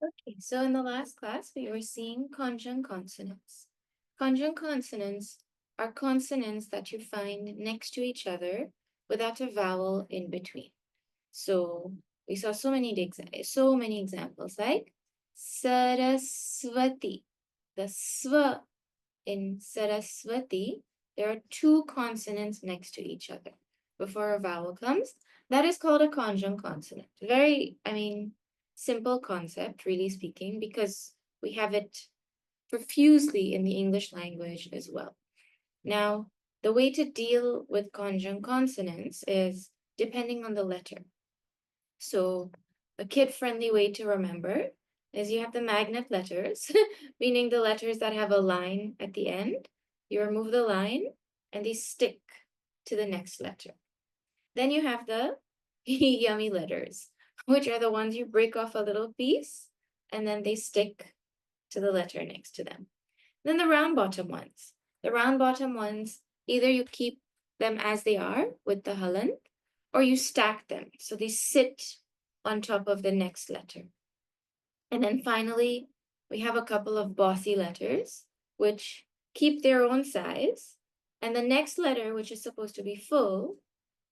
Okay, so in the last class, we were seeing conjunct consonants. Conjunct consonants are consonants that you find next to each other without a vowel in between. So we saw so many examples like Saraswati. The swa in Saraswati, there are two consonants next to each other before a vowel comes. That is called a conjunct consonant. Very, simple concept, really speaking, because we have it profusely in the English language as well. Now, the way to deal with conjunct consonants is depending on the letter. So, a kid-friendly way to remember is you have the magnet letters, meaning the letters that have a line at the end. You remove the line and they stick to the next letter. Then you have the yummy letters, which are the ones you break off a little piece and then they stick to the letter next to them. Then the round bottom ones. The round bottom ones, either you keep them as they are with the halant, or you stack them so they sit on top of the next letter. And then finally, we have a couple of bossy letters, which keep their own size. And the next letter, which is supposed to be full,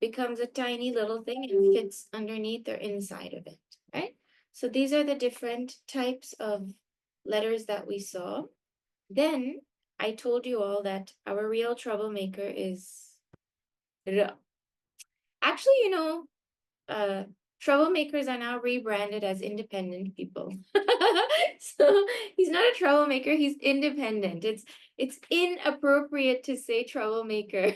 becomes a tiny little thing and fits underneath or inside of it, right? So these are the different types of letters that we saw. Then I told you all that our real troublemaker is R. Actually, troublemakers are now rebranded as independent people. So he's not a troublemaker, he's independent. It's inappropriate to say troublemaker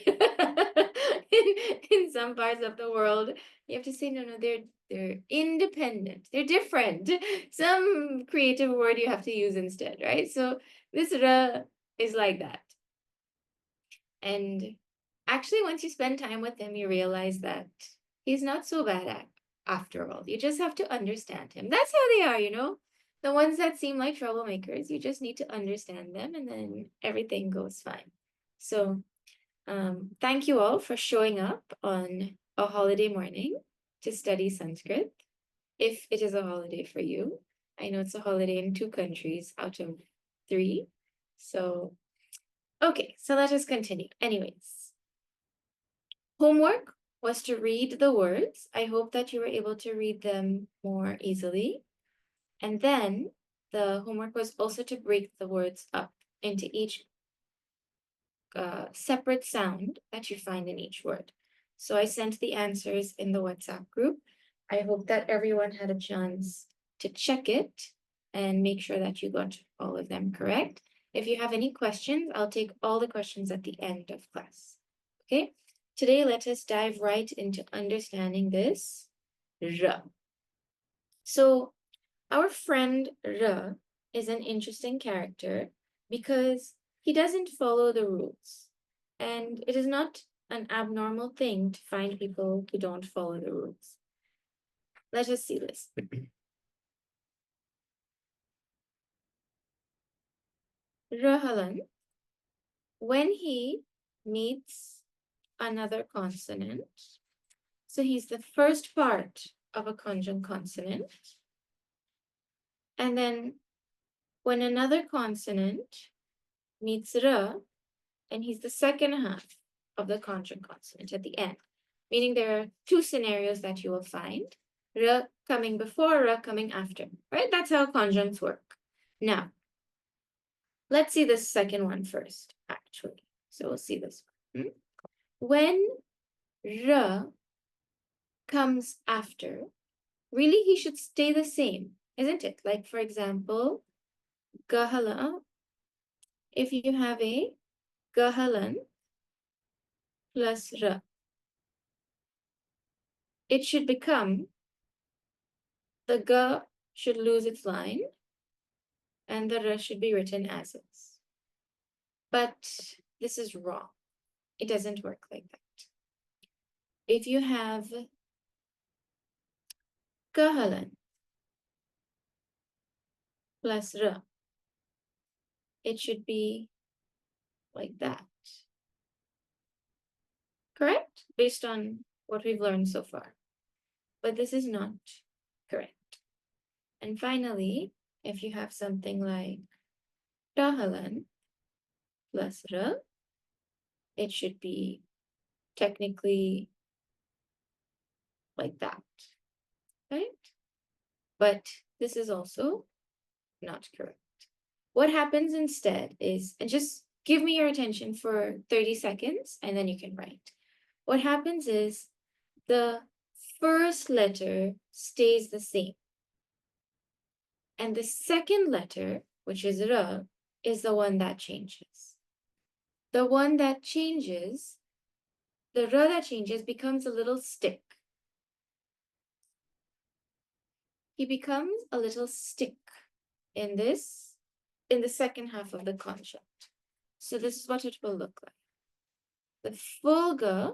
in some parts of the world. You have to say no, they're independent. They're different. Some creative word you have to use instead, right? So this ra is like that. And actually, once you spend time with him, you realize that he's not so bad at after all. You just have to understand him. That's how they are, you know? The ones that seem like troublemakers, you just need to understand them and then everything goes fine. So, thank you all for showing up on a holiday morning to study Sanskrit, if it is a holiday for you. I know it's a holiday in 2 countries out of 3. So, okay, so let us continue. Anyways, homework was to read the words. I hope that you were able to read them more easily. And then the homework was also to break the words up into each separate sound that you find in each word. So I sent the answers in the WhatsApp group. I hope that everyone had a chance to check it and make sure that you got all of them correct. If you have any questions, I'll take all the questions at the end of class. Okay? Today, let us dive right into understanding this R. So, our friend R is an interesting character because he doesn't follow the rules. And it is not an abnormal thing to find people who don't follow the rules. Let us see this. Rahalan, when he meets another consonant, so he's the first part of a conjunct consonant. And then when another consonant meets Ra, and he's the second half of the conjunct consonant at the end, meaning there are 2 scenarios that you will find. Ra coming before, Ra coming after, right? That's how conjuncts work. Now, let's see the second one first, actually. So we'll see this one. When Ra comes after, really he should stay the same, isn't it? Like, for example, Gahala, if you have a Gahalan plus Ra, it should become, the Ga should lose its line and the Ra should be written as is. But this is wrong. It doesn't work like that. If you have Gahalan plus Ra, it should be like that. Correct? Based on what we've learned so far. But this is not correct. And finally, if you have something like Rahalan plus Ra, it should be technically like that, right? But this is also not correct. What happens instead is, and just give me your attention for 30 seconds and then you can write. What happens is the first letter stays the same. And the second letter, which is Ra, is the one that changes. The one that changes, the Ra that changes becomes a little stick. He becomes a little stick in the second half of the conjunct. So this is what it will look like. The full Ga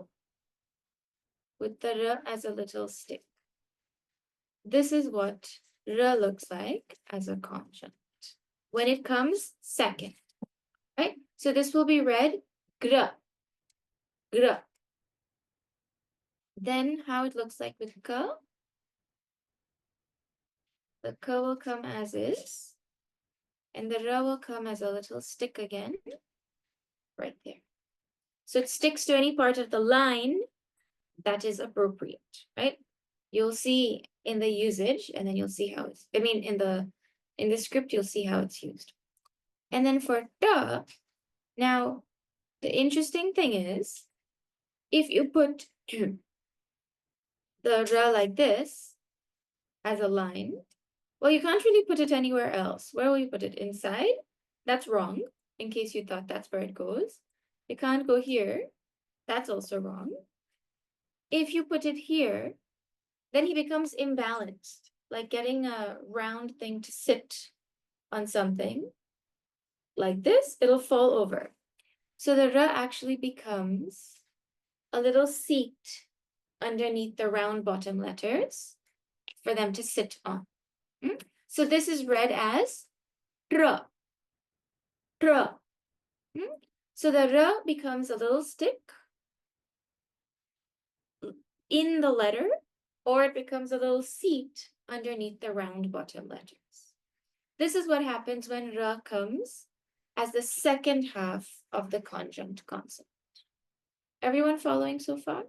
with the Ra as a little stick. This is what Ra looks like as a conjunct when it comes second, right? So this will be read Gra, Gra. Then how it looks like with Ka, the Ka will come as is, and the Ra will come as a little stick again, right there. So it sticks to any part of the line that is appropriate, right? You'll see in the usage, and then you'll see how it's, I mean, in the script, you'll see how it's used. And then for Ta, now, the interesting thing is, if you put the Ra like this as a line, well, you can't really put it anywhere else. Where will you put it? Inside? That's wrong, in case you thought that's where it goes. You can't go here. That's also wrong. If you put it here, then he becomes imbalanced, like getting a round thing to sit on something like this, it'll fall over. So the Ra actually becomes a little seat underneath the round bottom letters for them to sit on. So this is read as Tra, Tra. So the Ra becomes a little stick in the letter, or it becomes a little seat underneath the round bottom letters. This is what happens when Ra comes as the second half of the conjunct consonant. Everyone following so far?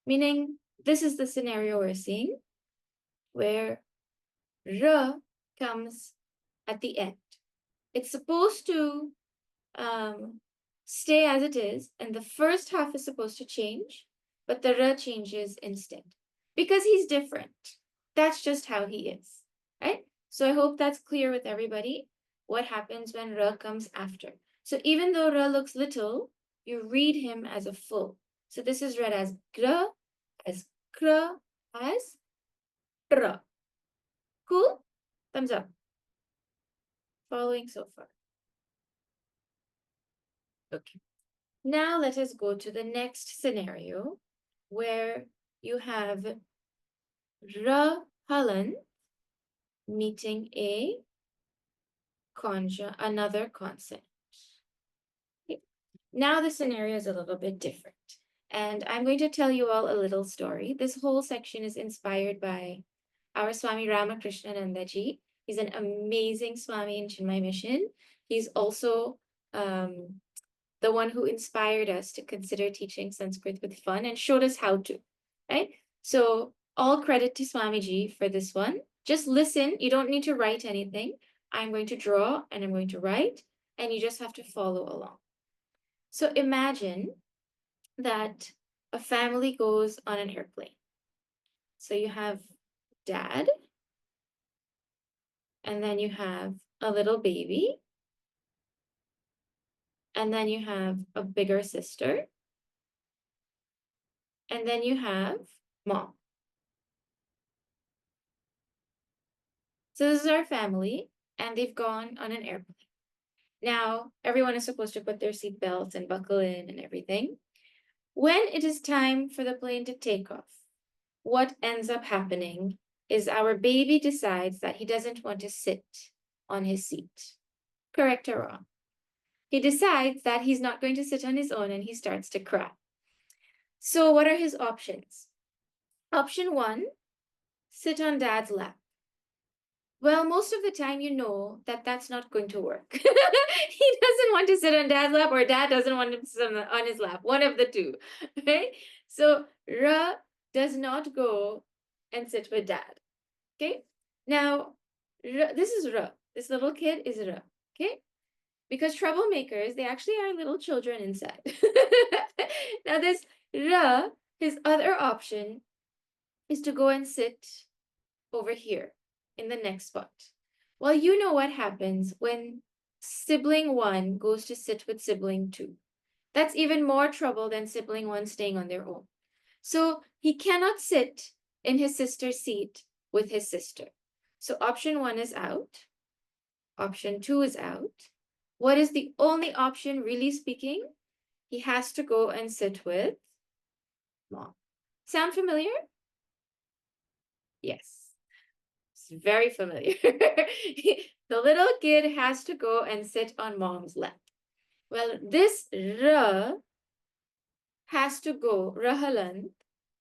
Meaning, this is the scenario we're seeing, where Ra comes at the end. It's supposed to stay as it is, and the first half is supposed to change, but the Ra changes instead. Because he's different. That's just how he is, right? So I hope that's clear with everybody, what happens when Ra comes after. So even though Ra looks little, you read him as a full. So this is read as Gra, as Kra, as Tra. Cool? Thumbs up. Following so far. Okay. Now let us go to the next scenario where you have Ra Halan meeting another consonant. Okay. Now the scenario is a little bit different. And I'm going to tell you all a little story. This whole section is inspired by our Swami Ramakrishna-nandaji. He's an amazing Swami in Chinmay Mission. He's also the one who inspired us to consider teaching Sanskrit with fun and showed us how to, right? So all credit to Swamiji for this one. Just listen. You don't need to write anything. I'm going to draw and I'm going to write, and you just have to follow along. So imagine that a family goes on an airplane. So you have dad, and then you have a little baby, and then you have a bigger sister, and then you have mom. So this is our family, and they've gone on an airplane. Now, everyone is supposed to put their seatbelts and buckle in and everything. When it is time for the plane to take off, what ends up happening is our baby decides that he doesn't want to sit on his seat. Correct or wrong? He decides that he's not going to sit on his own and he starts to cry. So what are his options? Option 1, sit on dad's lap. Well, most of the time, you know that that's not going to work. He doesn't want to sit on dad's lap, or dad doesn't want to sit on his lap. One of the two, right? So Ra does not go and sit with dad. Okay. Now, this is Ra. This little kid is Ra. Okay. Because troublemakers, they actually are little children inside. Now, this Ra, his other option is to go and sit over here in the next spot. Well, you know what happens when sibling one goes to sit with sibling two. That's even more trouble than sibling one staying on their own. So he cannot sit in his sister's seat with his sister. So option one is out. Option two is out. What is the only option, really speaking? He has to go and sit with mom. Sound familiar? Yes. It's very familiar. The little kid has to go and sit on mom's lap. Well, this Ra has to go, Rahaland,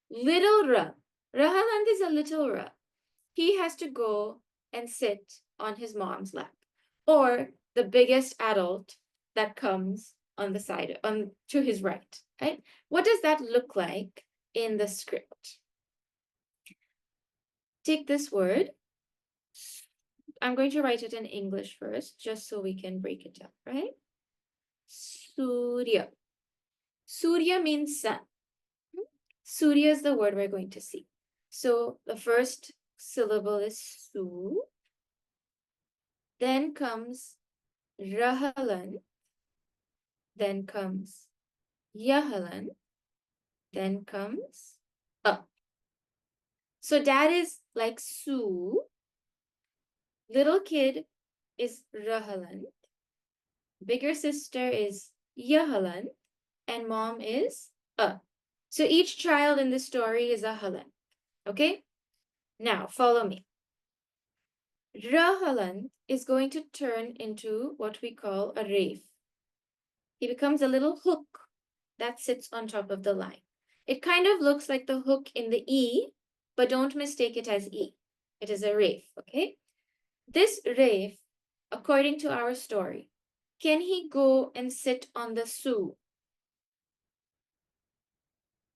little Ra. Rahaland is a little Ra. He has to go and sit on his mom's lap, or the biggest adult that comes on the side, on to his right, right? What does that look like in the script? Take this word. I'm going to write it in English first, just so we can break it down, right? Surya. Surya means sun. Surya is the word we're going to see. So the first syllable is Su. Then comes Rahalan. Then comes Yahalan. Then comes up. So dad is like Su. Little kid is Rahalan. Bigger sister is Yahalan. And mom is So each child in the story is a Halan. Okay? Now follow me. Rahalan is going to turn into what we call a Rafe. He becomes a little hook that sits on top of the line. It kind of looks like the hook in the E, but don't mistake it as E. It is a Rafe, okay? This Rafe, according to our story, can he go and sit on the Su?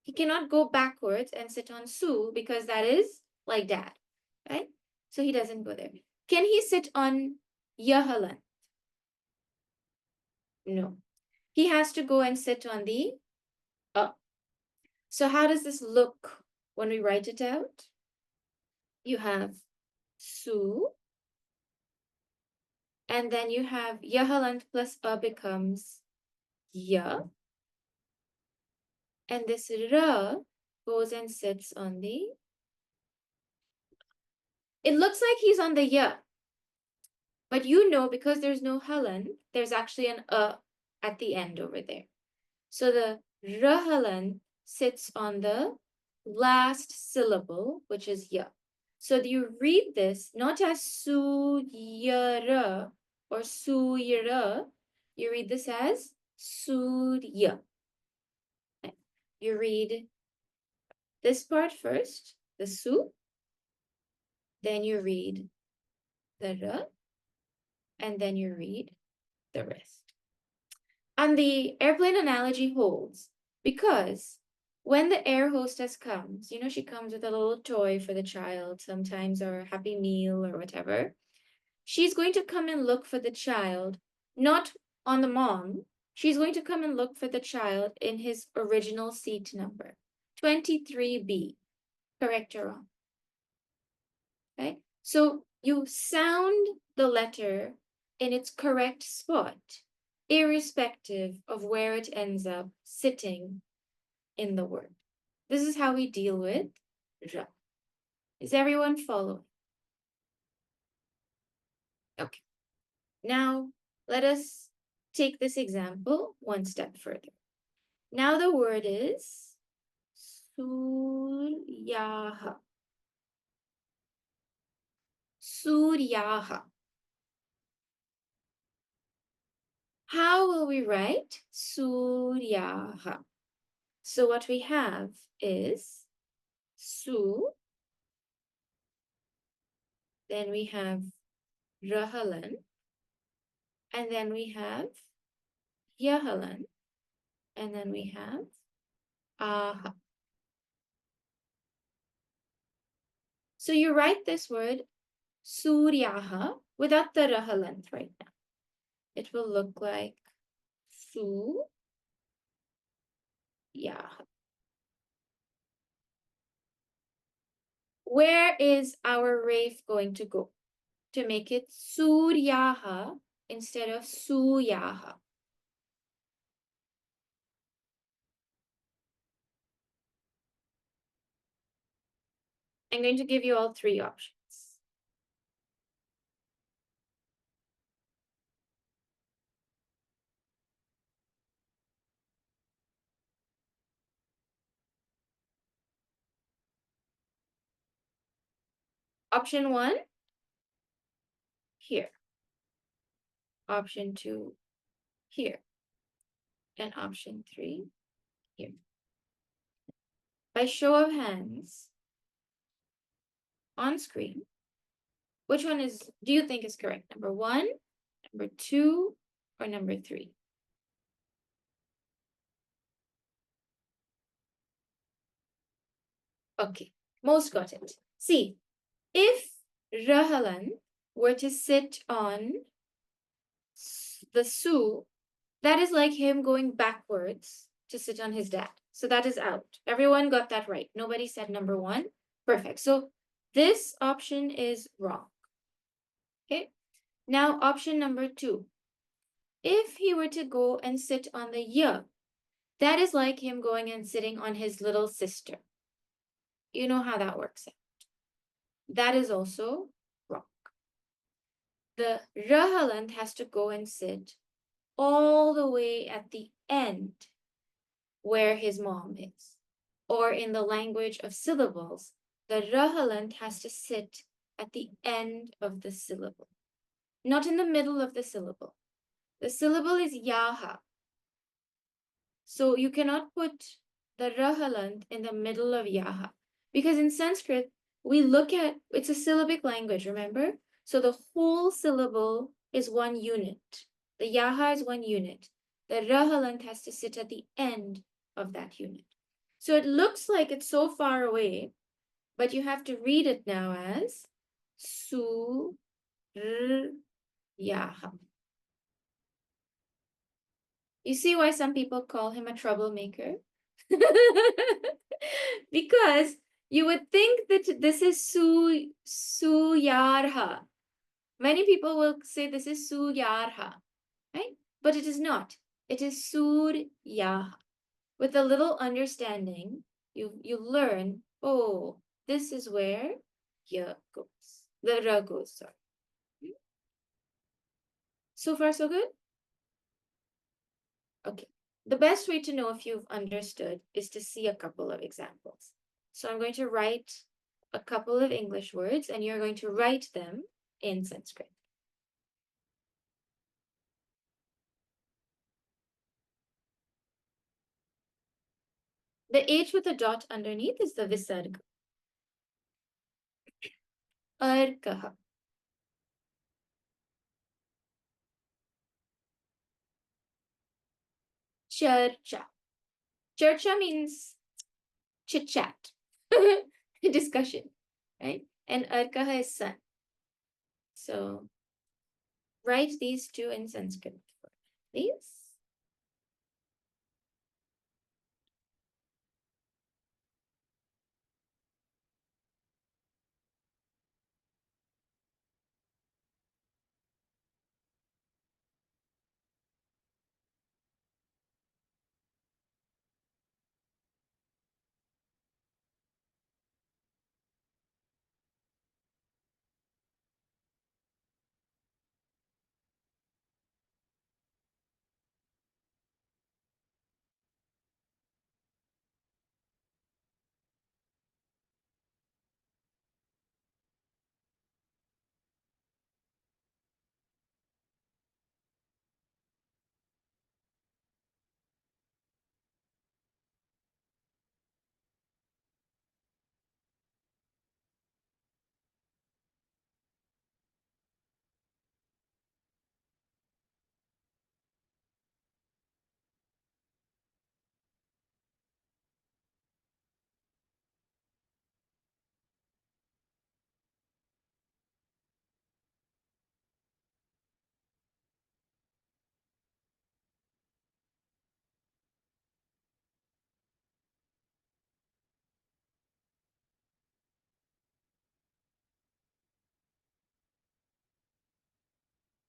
He cannot go backwards and sit on Su because that is like dad, right? So he doesn't go there. Can he sit on Yahalan? No. He has to go and sit on the up. So how does this look when we write it out? You have Su, and then you have Yahalan plus becomes Ya. And this Ra goes and sits on the, it looks like he's on the Ya. But you know, because there's no Halan, there's actually an at the end over there. So the Rahalan sits on the last syllable, which is Ya. So you read this not as Suyara or Suyara, you read this as Surya. You read this part first, the Su, then you read the Ra, and then you read the rest. And the airplane analogy holds because when the air hostess comes, you know, she comes with a little toy for the child sometimes, or a happy meal or whatever. She's going to come and look for the child, not on the mom. She's going to come and look for the child in his original seat number, 23B. Correct or wrong? Right? So you sound the letter in its correct spot, irrespective of where it ends up sitting in the word. This is how we deal with Ra. Is everyone following? Okay. Now, let us take this example one step further. Now the word is Suryaha. Suryaha. How will we write Suryaha? So what we have is Su, then we have Rahalan, and then we have Yahalan, and then we have Aha. So you write this word Suryaha without the Rahalan right now. It will look like Su Yaha. Where is our Rafe going to go to make it Suryaha instead of Suyaha? I'm going to give you all three options. Option one, here. Option two, here. And option three, here. By show of hands on screen, which one do you think is correct? Number one, number two, or number three? Okay, most got it. See, if Rahalan were to sit on the Su, that is like him going backwards to sit on his dad. So that is out. Everyone got that right. Nobody said number one. Perfect. So this option is wrong. Okay. Now option number two. If he were to go and sit on the ya, that is like him going and sitting on his little sister. You know how that works out. That is also wrong. The Rahalant has to go and sit all the way at the end where his mom is. Or in the language of syllables, the Rahalant has to sit at the end of the syllable, not in the middle of the syllable. The syllable is Yaha. So you cannot put the Rahalant in the middle of Yaha. Because in Sanskrit, we look at, it's a syllabic language, remember? So the whole syllable is one unit. The Yaha is one unit. The Rahalant has to sit at the end of that unit. So it looks like it's so far away, but you have to read it now as Su R Yaha. You see why some people call him a troublemaker? Because you would think that this is Suyarha. Many people will say this is Suyarha, right? But it is not. It is Suryaha. With a little understanding, you learn, oh, this is where ya goes. The ra goes, sorry. So far, so good? Okay. The best way to know if you've understood is to see a couple of examples. So I'm going to write a couple of English words and you're going to write them in Sanskrit. The H with a dot underneath is the Visarga. Arkaha. Charcha. Charcha means chit chat, discussion, right? And Arkaha is sun. So write these two in Sanskrit, please.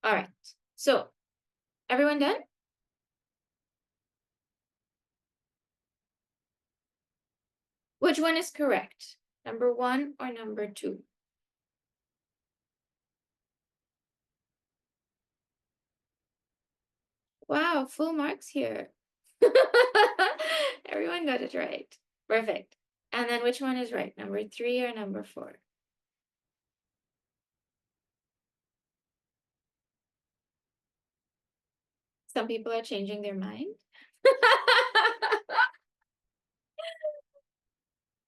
All right. So, everyone done? Which one is correct? Number 1 or number 2? Wow, full marks here. Everyone got it right. Perfect. And then which one is right? Number 3 or number 4? Some people are changing their mind.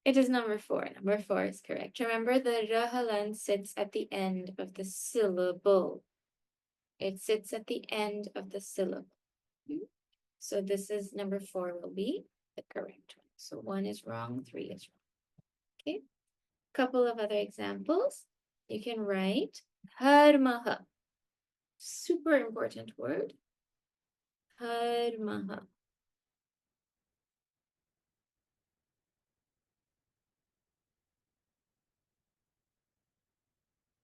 It is number 4. Number 4 is correct. Remember, the rahalan sits at the end of the syllable. It sits at the end of the syllable. So this is number 4 will be the correct one. So 1 is wrong, 3 is wrong. Okay. Couple of other examples. You can write dharmaha. Super important word. Dharmaha.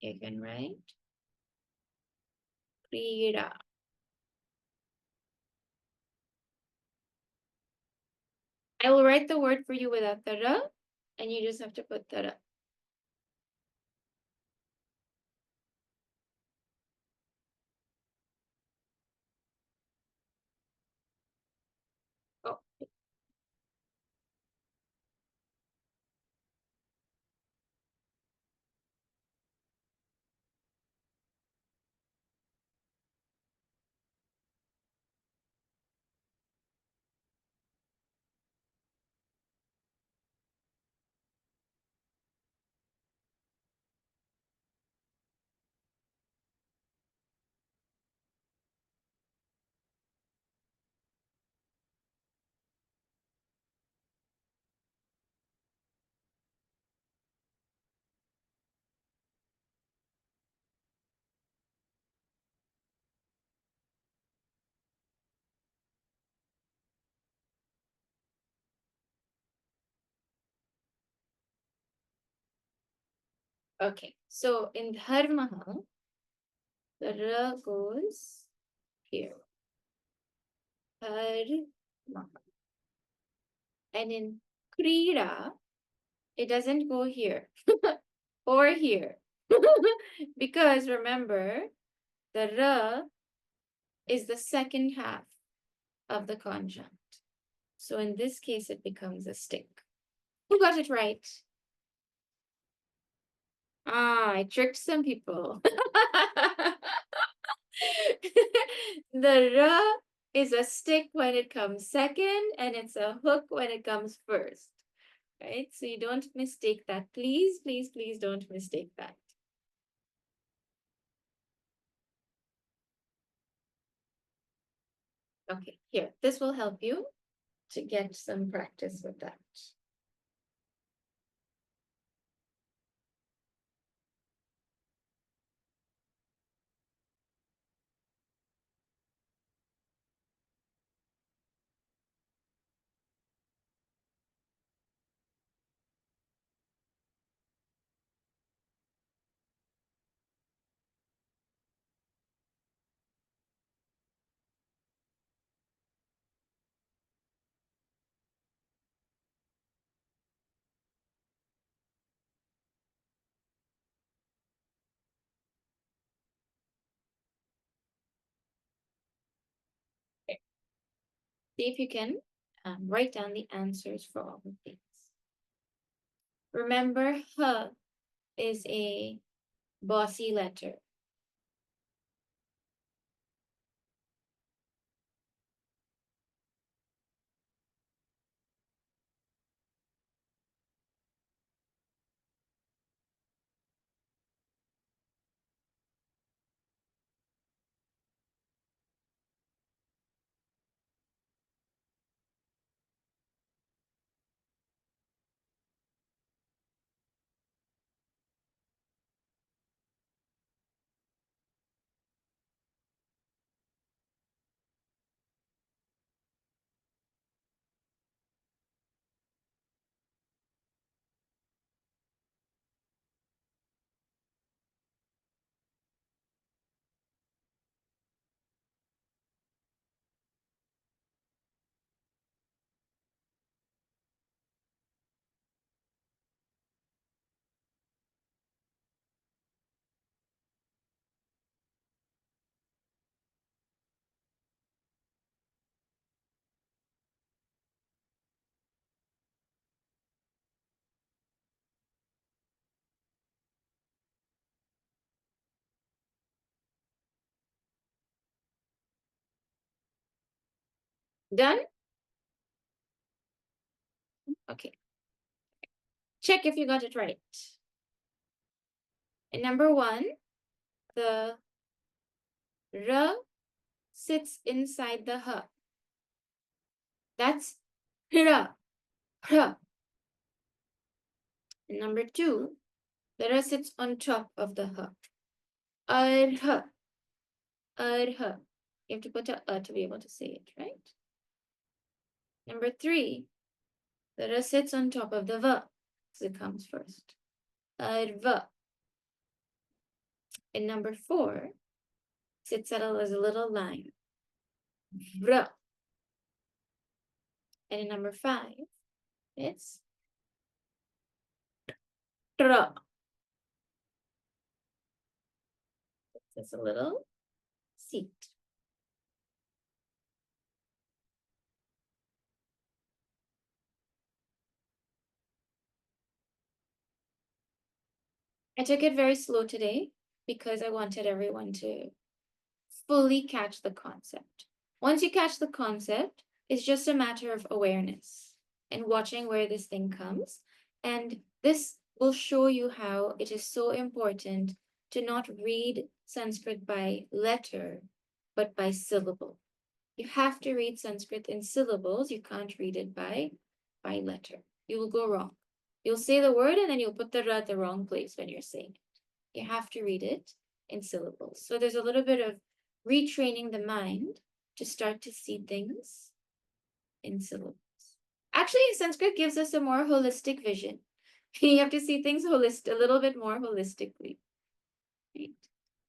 You can write krida. I will write the word for you without the ra, and you just have to put the ra. Oh, okay. So in dharmaha, the ra goes here. Dharmaha. And in krida, it doesn't go here or here. Because remember, the ra is the second half of the conjunct. So in this case, it becomes a stick. Who got it right? Ah, I tricked some people. The ra is a stick when it comes second, and it's a hook when it comes first. Right? So you don't mistake that. Please, please, please don't mistake that. Okay, here. This will help you to get some practice with that. Okay. See if you can write down the answers for all of these. Remember, H is a bossy letter. Done? Okay. Check if you got it right. In number one, the R sits inside the H. That's R. R. In number two, the R sits on top of the H. Arha. Arha. You have to put a to be able to say it, right? Number three, the R sits on top of the V. So it comes first. Arva. In number four, sits as a little line. Vra. And in number five, it's tra. It's a little seat. I took it very slow today because I wanted everyone to fully catch the concept. Once you catch the concept, it's just a matter of awareness and watching where this thing comes. And this will show you how it is so important to not read Sanskrit by letter, but by syllable. You have to read Sanskrit in syllables. You can't read it by letter. You will go wrong. You'll say the word and then you'll put the ra at the wrong place when you're saying it. You have to read it in syllables. So there's a little bit of retraining the mind to start to see things in syllables. Actually, Sanskrit gives us a more holistic vision. You have to see things a little bit more holistically. Right?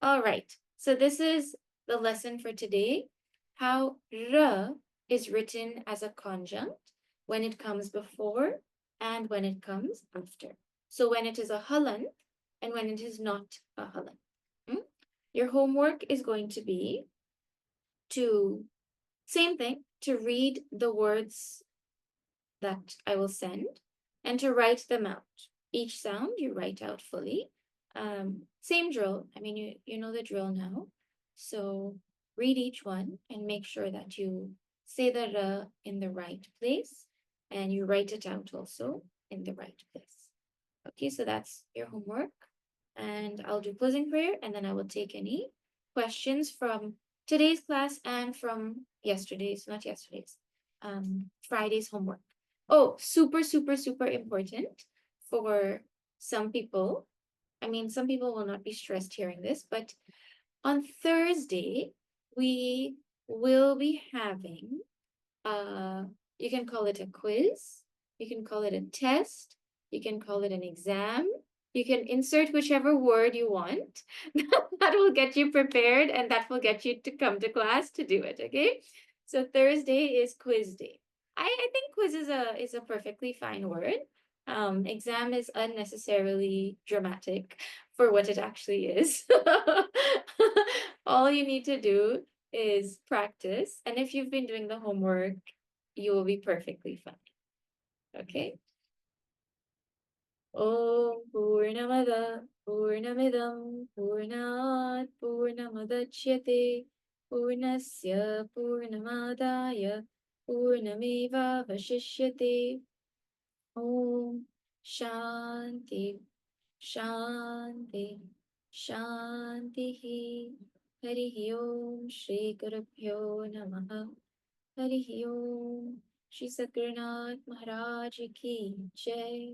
All right. So this is the lesson for today. How ra is written as a conjunct when it comes before and when it comes after. So when it is a halant and when it is not a halant. Your homework is going to be to, same thing, to read the words that I will send and to write them out. Each sound you write out fully. Same drill. I mean, you know the drill now. So read each one and make sure that you say the ra in the right place and you write it out also in the right place. Okay, so that's your homework. And I'll do closing prayer and then I will take any questions from today's class and from Friday's homework. Oh, super, super, super important for some people. I mean, some people will not be stressed hearing this, but on Thursday, we will be having, you can call it a quiz, you can call it a test, you can call it an exam, you can insert whichever word you want. That will get you prepared and that will get you to come to class to do it, okay? So Thursday is quiz day. I think quiz is a perfectly fine word. Exam is unnecessarily dramatic for what it actually is. All you need to do is practice. And if you've been doing the homework, you will be perfectly fine. Okay? Om Purnamada Purnamidam Purnat Purnamadachyate Purnasya Purnamadaya Purnameva Vashishyate. Om Shanti Shanti Shanti Harihi Om Shri Gurubhyo Namaha Harihi Om Shri Sakrinath Maharaj Ki Jai.